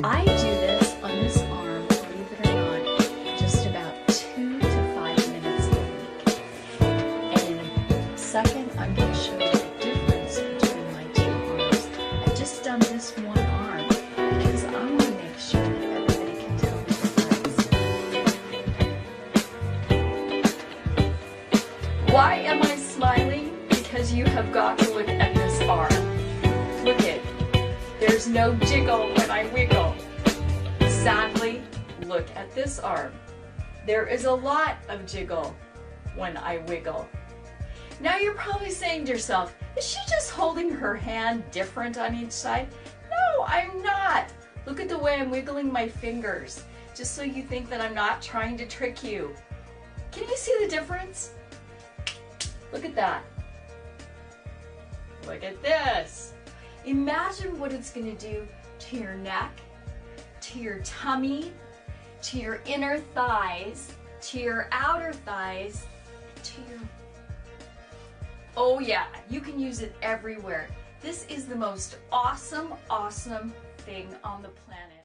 I do this on this arm, believe it or not, just about 2 to 5 minutes a week. And in a second, I'm going to show you the difference between my two arms. I've just done this one arm because I want to make sure that everybody can tell the difference. Why am I smiling? Because you have got to look at this arm. Look it. There's no jiggle when I wiggle. Sadly, look at this arm. There is a lot of jiggle when I wiggle. Now you're probably saying to yourself, is she just holding her hand different on each side? No, I'm not. Look at the way I'm wiggling my fingers, just so you think that I'm not trying to trick you. Can you see the difference? Look at that. Look at this. Imagine what it's going to do to your neck, to your tummy, to your inner thighs, to your outer thighs, to your... Oh yeah, you can use it everywhere. This is the most awesome thing on the planet.